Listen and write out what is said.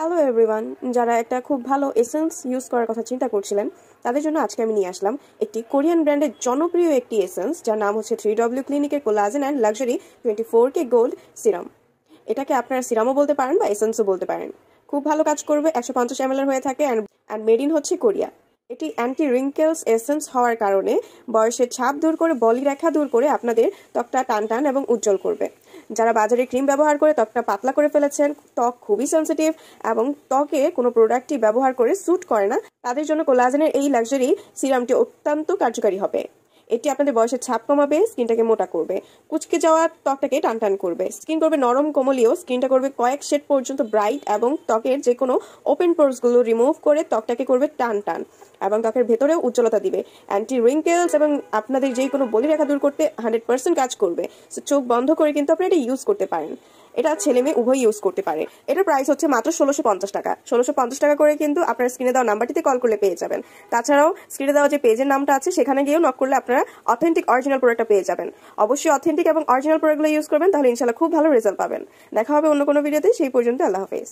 Hello everyone, যারা একটা খুব ভালো এসেন্স ইউজ করার কথা চিন্তা করছিলেন তাদের জন্য আজকে আমি নিয়ে আসলাম একটি কোরিয়ান ব্র্যান্ডের জনপ্রিয় একটি এসেন্স যার নাম হচ্ছে 3W ক্লিনিকের collagen and luxury 24K gold serum. এটাকে আপনারা সিরামও বলতে পারেন বা এসেন্সও বলতে পারেন। খুব ভালো কাজ করবে, 150 ml হয়ে থাকে অ্যান্ড মেড ইন হচ্ছে কোরিয়া। এটি অ্যান্টি রিঙ্কেলস এসেন্স হওয়ার কারণে বয়সের ছাপ দূর করে, বলিরেখা দূর করে আপনাদের ত্বকটা টান এবং উজ্জ্বল করবে। যারা বাজারে ক্রিম ব্যবহার করে ত্বকটা পাতলা করে ফেলেছেন, ত্বক খুবই সেন্সিটিভ এবং ত্বকে কোনো প্রোডাক্টই ব্যবহার করে স্যুট করে না, তাদের জন্য কোলাজেনের এই লাক্সারি সিরামটি অত্যন্ত কার্যকারী হবে। এটি আপনাদের বয়সের ছাপ কমাবে, স্কিনটাকে মোটা করবে, কুচকে যাওয়া ত্বকটাকে টান করবে, স্কিন করবে নরম কোমলীয়, স্কিনটা করবে কয়েক শেড পর্যন্ত ব্রাইট এবং ত্বকের যে কোনো ওপেন পোরসগুলো রিমুভ করে ত্বকটাকে করবে টান এবং ত্বকের ভেতরেও উজ্জ্বলতা দিবে। অ্যান্টি রিঙ্কেলস এবং আপনাদের যে কোনো বলিরেখা দূর করতে 100% কাজ করবে। সো চোখ বন্ধ করে কিন্তু আপনি এটা ইউজ করতে পারেন। এটা ছেলে মেয়ে উভয় ইউজ করতে পারে। এটার প্রাইস হচ্ছে মাত্র 1650 টাকা। 1650 টাকা করে কিন্তু আপনার স্ক্রিনে দেওয়া নাম্বারটিতে কল করলে পেয়ে যাবেন। তাছাড়াও স্ক্রিনে দেওয়া যে পেজের নামটা আছে সেখানে গিয়েও নক করলে আপনারা অথেন্টিক অরিজিনাল প্রোডাক্টটা পেয়ে যাবেন। অবশ্যই অথেন্টিক এবং অরিজিনাল প্রোডাক্টগুলো ইউজ করবেন, তাহলে ইনশাল্লাহ খুব ভালো রেজাল্ট পাবেন। দেখা হবে অন্য কোনো ভিডিওতে, সেই পর্যন্ত আল্লাহ হাফেজ।